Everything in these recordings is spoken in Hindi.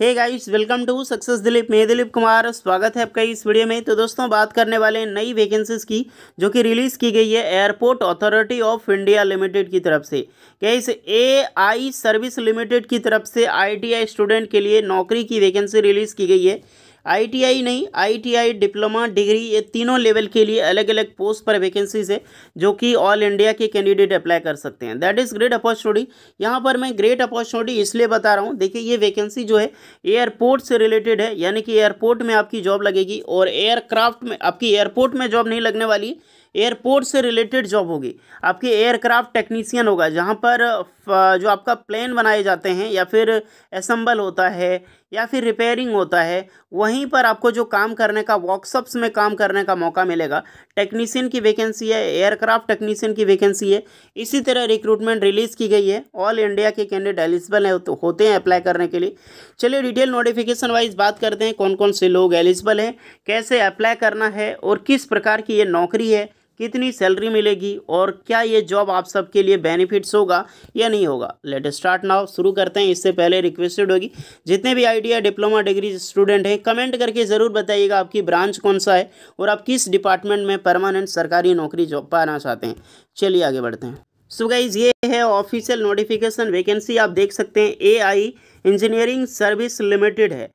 Hey guys, welcome to success Dilip. मैं दिलीप कुमार, स्वागत है आपका इस वीडियो में। तो दोस्तों, बात करने वाले हैं नई वैकेंसीज की जो कि रिलीज़ की गई है airport authority of India limited की तरफ से। क्या इस एआई सर्विस लिमिटेड की तरफ से आईटीआई स्टूडेंट के लिए नौकरी की वैकेंसी रिलीज़ की गई है। आईटीआई नहीं, आईटीआई डिप्लोमा डिग्री, ये तीनों लेवल के लिए अलग अलग पोस्ट पर वैकेंसीज है जो कि ऑल इंडिया के कैंडिडेट अप्लाई कर सकते हैं। That is great opportunity. यहाँ पर मैं ग्रेट अपॉर्चुनिटी इसलिए बता रहा हूँ, देखिए ये वैकेंसी जो है एयरपोर्ट से रिलेटेड है, यानी कि एयरपोर्ट में आपकी जॉब लगेगी। और एयरक्राफ्ट में आपकी एयरपोर्ट में जॉब नहीं लगने वाली, एयरपोर्ट से रिलेटेड जॉब होगी। आपकी एयरक्राफ्ट टेक्नीशियन होगा, जहाँ पर जो आपका प्लेन बनाए जाते हैं या फिर असेंबल होता है या फिर रिपेयरिंग होता है, वहीं पर आपको जो काम करने का, वर्कशॉप्स में काम करने का मौका मिलेगा। टेक्नीशियन की वैकेंसी है, एयरक्राफ्ट टेक्नीशियन की वैकेंसी है। इसी तरह रिक्रूटमेंट रिलीज़ की गई है। ऑल इंडिया के कैंडिडेट एलिजिबल होते हैं अप्लाई करने के लिए। चलिए डिटेल नोटिफिकेशन वाइज बात करते हैं, कौन कौन से लोग एलिजिबल हैं, कैसे अप्लाई करना है और किस प्रकार की ये नौकरी है, कितनी सैलरी मिलेगी और क्या ये जॉब आप सबके लिए बेनिफिट्स होगा या नहीं होगा। लेट स्टार्ट नाउ, शुरू करते हैं। इससे पहले रिक्वेस्टेड होगी, जितने भी आईटीआई डिप्लोमा डिग्री स्टूडेंट हैं, कमेंट करके ज़रूर बताइएगा आपकी ब्रांच कौन सा है और आप किस डिपार्टमेंट में परमानेंट सरकारी नौकरी जॉब पाना चाहते हैं। चलिए आगे बढ़ते हैं। सो गाइज, ये है ऑफिशियल नोटिफिकेशन। वैकेंसी आप देख सकते हैं एआई इंजीनियरिंग सर्विस लिमिटेड है।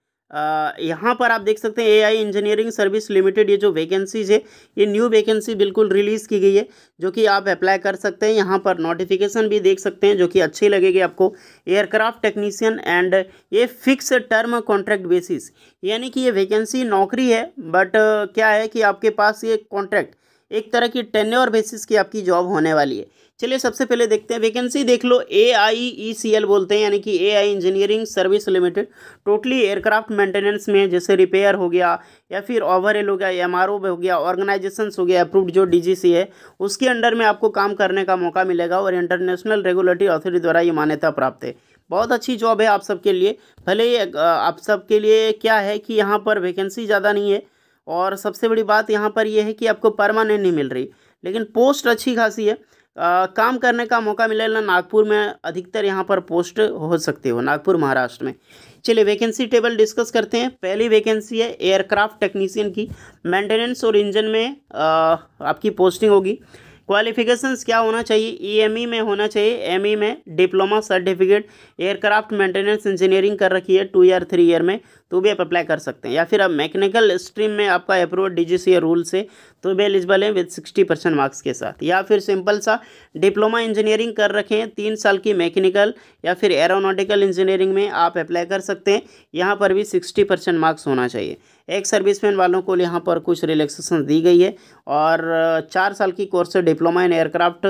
यहाँ पर आप देख सकते हैं एआई इंजीनियरिंग सर्विस लिमिटेड, ये जो वैकेंसीज है ये न्यू वैकेंसी बिल्कुल रिलीज़ की गई है जो कि आप अप्लाई कर सकते हैं। यहाँ पर नोटिफिकेशन भी देख सकते हैं जो कि अच्छी लगेगी आपको। एयरक्राफ्ट टेक्नीशियन एंड ये फिक्स टर्म कॉन्ट्रैक्ट बेसिस, यानी कि ये वैकेंसी नौकरी है, बट क्या है कि आपके पास ये कॉन्ट्रैक्ट एक तरह की टेन्योर बेसिस की आपकी जॉब होने वाली है। चलिए सबसे पहले देखते हैं वैकेंसी। देख लो, AIECL बोलते हैं, यानी कि AI engineering service limited. Totally aircraft maintenance में, जैसे रिपेयर हो गया या फिर ओवरहेल हो गया, MRO हो गया, ऑर्गेनाइजेशंस हो गया, अप्रूव्ड जो DGC है उसके अंडर में आपको काम करने का मौका मिलेगा और इंटरनेशनल रेगुलेटरी अथॉरिटी द्वारा ये मान्यता प्राप्त है। बहुत अच्छी जॉब है आप सबके लिए। भले ही आप सबके लिए क्या है कि यहाँ पर वैकेंसी ज़्यादा नहीं है और सबसे बड़ी बात यहाँ पर यह है कि आपको परमानेंट नहीं मिल रही, लेकिन पोस्ट अच्छी खासी है। काम करने का मौका मिलेगा नागपुर में, अधिकतर यहाँ पर पोस्ट हो सकती हो नागपुर महाराष्ट्र में। चलिए वैकेंसी टेबल डिस्कस करते हैं। पहली वैकेंसी है एयरक्राफ्ट टेक्नीशियन की, मेंटेनेंस और इंजन में आपकी पोस्टिंग होगी। क्वालिफिकेशंस क्या होना चाहिए? EME में होना चाहिए, ME में diploma certificate aircraft maintenance engineering कर रखी है 2 ईयर 3 ईयर में, तो भी आप अप्लाई कर सकते हैं। या फिर आप मैकेनिकल स्ट्रीम में आपका अप्रूव DGCA रूल से, तो भी एलिजिबल है विद 60% मार्क्स के साथ। या फिर सिंपल सा डिप्लोमा इंजीनियरिंग कर रखे हैं 3 साल की मैकेनिकल या फिर एरोनॉटिकल इंजीनियरिंग में, आप अप्लाई कर सकते हैं। यहाँ पर भी 60% मार्क्स होना चाहिए। एक सर्विसमैन वालों को यहाँ पर कुछ रिलैक्सेशन दी गई है और 4 साल की कोर्स है डिप्लोमा इन एयरक्राफ्ट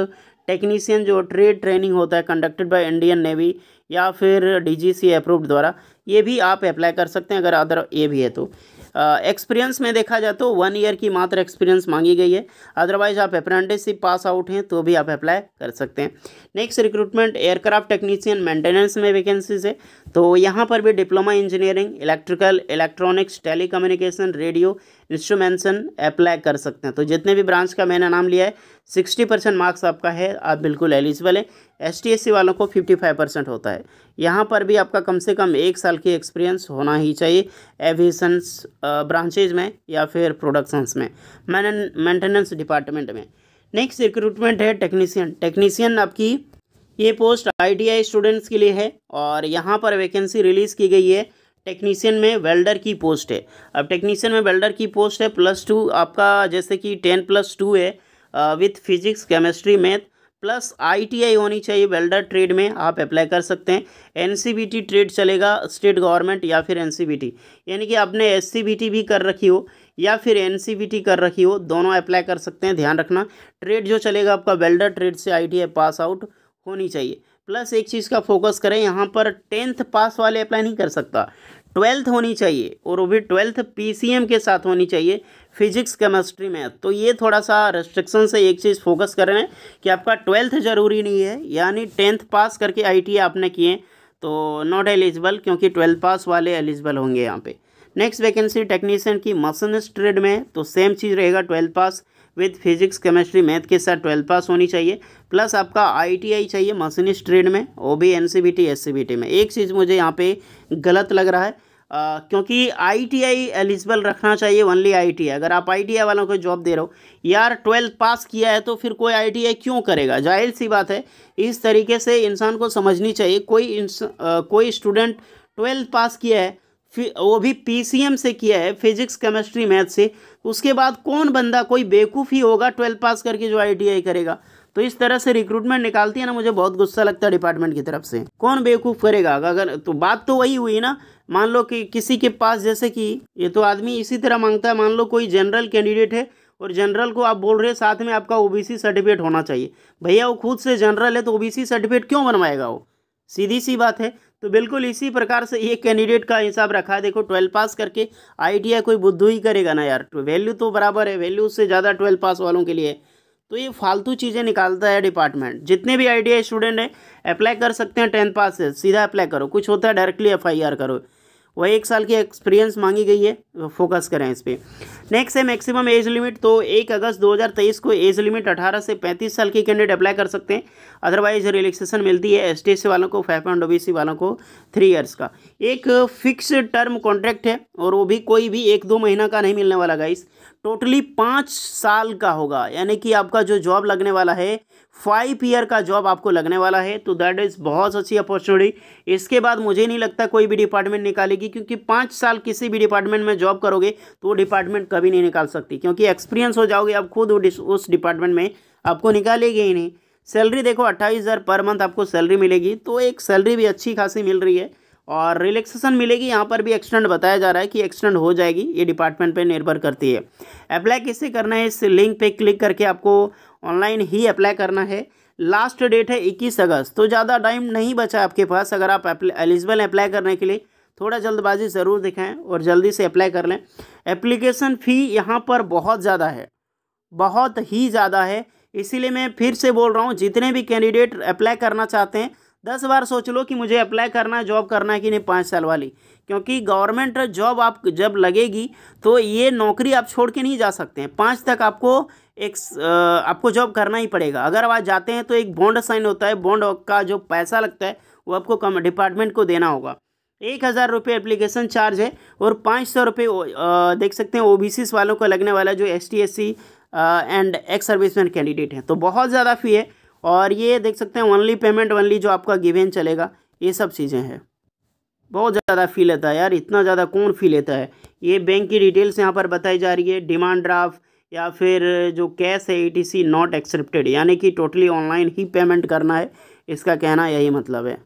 टेक्नीशियन, जो ट्रेड ट्रेनिंग होता है कंडक्टेड बाय इंडियन नेवी या फिर DGCA अप्रूव्ड द्वारा, ये भी आप अप्लाई कर सकते हैं अगर अदर ये भी है तो। एक्सपीरियंस में देखा जाए तो 1 ईयर की मात्र एक्सपीरियंस मांगी गई है। अदरवाइज आप अप्रेंटिसशिप पास आउट हैं तो भी आप अप्लाई कर सकते हैं। Next recruitment aircraft technician maintenance में वैकेंसीज है, तो यहाँ पर भी diploma engineering electrical, electronics, telecommunication, radio instrumentation apply कर सकते हैं। तो जितने भी ब्रांच का मैंने नाम लिया है 60% मार्क्स आपका है, आप बिल्कुल एलिजिबल है। ST/SC वालों को 55% होता है। यहाँ पर भी आपका कम से कम 1 साल की एक्सपीरियंस होना ही चाहिए एविएशंस ब्रांचेज में या फिर प्रोडक्शंस में, मेंटेनेंस डिपार्टमेंट में। नेक्स्ट रिक्रूटमेंट है टेक्नीशियन आपकी ये पोस्ट ITI स्टूडेंट्स के लिए है और यहाँ पर वैकेंसी रिलीज़ की गई है। टेक्नीशियन में वेल्डर की पोस्ट है। अब टेक्नीशियन में वेल्डर की पोस्ट है +2 आपका, जैसे कि 10+2 है with physics, chemistry, math plus ITI होनी चाहिए वेल्डर ट्रेड में, आप अप्लाई कर सकते हैं। NCVT ट्रेड चलेगा, स्टेट गवर्नमेंट या फिर NCVT, यानी कि आपने SCVT भी कर रखी हो या फिर NCVT कर रखी हो, दोनों अप्लाई कर सकते हैं। ध्यान रखना, ट्रेड जो चलेगा आपका वेल्डर ट्रेड से ITI पास आउट होनी चाहिए। प्लस एक चीज़ का फोकस करें, यहाँ पर 10th पास वाले अप्लाई नहीं कर सकता, 12th होनी चाहिए और वो भी 12th PCM के साथ होनी चाहिए, फिजिक्स, केमिस्ट्री में। तो ये थोड़ा सा रेस्ट्रिक्शन से एक चीज़ फोकस कर रहे हैं कि आपका 12th ज़रूरी नहीं है, यानी 10th पास करके ITI आपने किए तो नॉट एलिजिबल, क्योंकि 12th पास वाले एलिजिबल होंगे यहाँ पे। नेक्स्ट वैकेंसी टेक्नीशियन की मशीनिस्ट ट्रेड में, तो सेम चीज़ रहेगा, 12th pass with physics chemistry math के साथ 12 पास होनी चाहिए, प्लस आपका ITI चाहिए मशीनिस्ट ट्रेड में, OB NCVT SCVT में। एक चीज़ मुझे यहाँ पे गलत लग रहा है, क्योंकि ITI एलिजिबल रखना चाहिए, ओनली ITI। अगर आप ITI वालों को जॉब दे रहे हो यार, 12 पास किया है तो फिर कोई ITI क्यों करेगा, जाहिर सी बात है। इस तरीके से इंसान को समझनी चाहिए। कोई स्टूडेंट 12 पास किया है, फिर वो भी PCM से किया है, फिजिक्स केमिस्ट्री मैथ से, उसके बाद कौन बंदा, कोई बेवकूफ़ ही होगा 12 पास करके जो ITI करेगा। तो इस तरह से रिक्रूटमेंट निकालती है ना, मुझे बहुत गुस्सा लगता है डिपार्टमेंट की तरफ से। कौन बेवकूफ़ करेगा? अगर तो बात तो वही हुई ना, मान लो कि किसी के पास, जैसे कि ये तो आदमी इसी तरह मांगता है, मान लो कोई जनरल कैंडिडेट है और जनरल को आप बोल रहे हैं साथ में आपका OBC सर्टिफिकेट होना चाहिए। भैया वो खुद से जनरल है तो OBC सर्टिफिकेट क्यों बनवाएगा वो? सीधी सी बात है। तो बिल्कुल इसी प्रकार से ये कैंडिडेट का हिसाब रखा है। देखो 12 पास करके ITI कोई बुद्धू ही करेगा ना यार, वैल्यू तो बराबर है, वैल्यू उससे ज़्यादा 12 पास वालों के लिए। तो ये फालतू चीज़ें निकालता है डिपार्टमेंट। जितने भी ITI स्टूडेंट हैं अप्लाई कर सकते हैं 10 पास से, सीधा अप्लाई करो। कुछ होता है डायरेक्टली FIR करो। वह 1 साल की एक्सपीरियंस मांगी गई है, फोकस करें इस पर। नेक्स्ट है मैक्सिमम एज लिमिट। तो 1 अगस्त 2023 को एज लिमिट 18 से 35 साल के कैंडिडेट अप्लाई कर सकते हैं। अदरवाइज रिलैक्सेशन मिलती है ST वालों को 5 पॉइंट, OBC वालों को 3 ईयर्स का। एक फिक्स टर्म कॉन्ट्रैक्ट है और वो भी कोई भी 1-2 महीना का नहीं मिलने वाला गाइस, टोटली 5 साल का होगा। यानी कि आपका जो जॉब लगने वाला है 5 ईयर का जॉब आपको लगने वाला है। तो दैट इज़ बहुत अच्छी अपॉर्चुनिटी। इसके बाद मुझे नहीं लगता कोई भी डिपार्टमेंट निकालेगी, क्योंकि 5 साल किसी भी डिपार्टमेंट में जॉब करोगे तो वो डिपार्टमेंट कभी नहीं निकाल सकती, क्योंकि एक्सपीरियंस हो जाओगे आप खुद उस डिपार्टमेंट में, आपको निकालेगी ही नहीं। सैलरी देखो 28,000 पर मंथ आपको सैलरी मिलेगी, तो एक सैलरी भी अच्छी खासी मिल रही है और रिलैक्सेशन मिलेगी। यहाँ पर भी एक्सटेंड बताया जा रहा है कि एक्सटेंड हो जाएगी, ये डिपार्टमेंट पे निर्भर करती है। अप्लाई कैसे करना है? इस लिंक पे क्लिक करके आपको ऑनलाइन ही अप्लाई करना है। लास्ट डेट है 21 अगस्त, तो ज़्यादा टाइम नहीं बचा आपके पास। अगर आप एलिजिबल हैं अप्लाई करने के लिए, थोड़ा जल्दबाजी ज़रूर दिखाएं और जल्दी से अप्लाई कर लें। एप्लीकेशन फ़ी यहाँ पर बहुत ज़्यादा है, बहुत ही ज़्यादा है। इसीलिए मैं फिर से बोल रहा हूँ, जितने भी कैंडिडेट अप्लाई करना चाहते हैं 10 बार सोच लो कि मुझे अप्लाई करना है, जॉब करना है कि नहीं 5 साल वाली। क्योंकि गवर्नमेंट जॉब आप जब लगेगी तो ये नौकरी आप छोड़ के नहीं जा सकते हैं। 5 तक आपको जॉब करना ही पड़ेगा। अगर आप जाते हैं तो एक बॉन्ड साइन होता है, बॉन्ड का जो पैसा लगता है वो आपको डिपार्टमेंट को देना होगा। 1,000 रुपये एप्लीकेशन चार्ज है और 500 रुपये देख सकते हैं OBC वालों को लगने वाला, जो ST SC and ex serviceman candidate हैं। तो बहुत ज़्यादा फ़ी है। और ये देख सकते हैं ओनली पेमेंट ओनली जो आपका गिवन चलेगा, ये सब चीज़ें हैं। बहुत ज़्यादा फ़ी लेता है यार, इतना ज़्यादा कौन फ़ी लेता है? ये बैंक की डिटेल्स यहाँ पर बताई जा रही है। डिमांड ड्राफ्ट या फिर जो कैश है ETC नॉट एक्सेप्टेड, यानी कि टोटली ऑनलाइन ही पेमेंट करना है, इसका कहना यही मतलब है।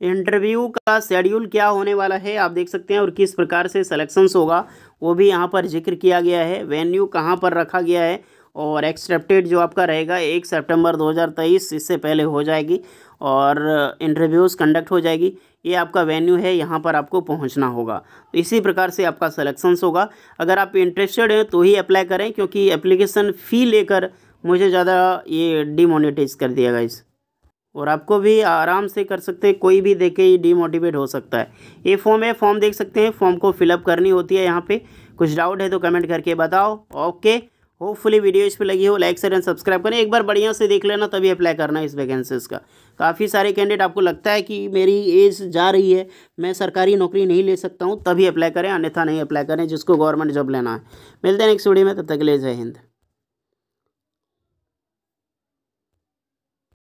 इंटरव्यू का शेड्यूल क्या होने वाला है आप देख सकते हैं, और किस प्रकार से सिलेक्शंस होगा वो भी यहाँ पर जिक्र किया गया है। वेन्यू कहाँ पर रखा गया है और एक्सेप्टेड जो आपका रहेगा 1 सितंबर 2023, इससे पहले हो जाएगी और इंटरव्यूज़ कंडक्ट हो जाएगी। ये आपका वेन्यू है, यहाँ पर आपको पहुँचना होगा। तो इसी प्रकार से आपका सिलेक्शंस होगा। अगर आप इंटरेस्टेड हैं तो ही अप्लाई करें, क्योंकि एप्लीकेशन फ़ी लेकर मुझे ज़्यादा ये डिमोनेटाइज कर दिया गाइस, और आपको भी आराम से कर सकते हैं, कोई भी देखे ही डिमोटिवेट हो सकता है। ये फॉर्म है, फॉर्म देख सकते हैं, फॉर्म को फिलअप करनी होती है। यहाँ पे कुछ डाउट है तो कमेंट करके बताओ। ओके, होपफुली वीडियो इस पर लगी हो, लाइक शेयर एंड सब्सक्राइब करें। एक बार बढ़िया से देख लेना, तभी अप्लाई करना इस वैकेंसीज़ का। काफ़ी सारे कैंडिडेट आपको लगता है कि मेरी एज जा रही है, मैं सरकारी नौकरी नहीं ले सकता हूँ, तभी अप्लाई करें, अन्यथा नहीं अप्लाई करें जिसको गवर्नमेंट जॉब लेना है। मिलते हैं नेक्स्ट वीडियो में, तब तक के लिए जय हिंद।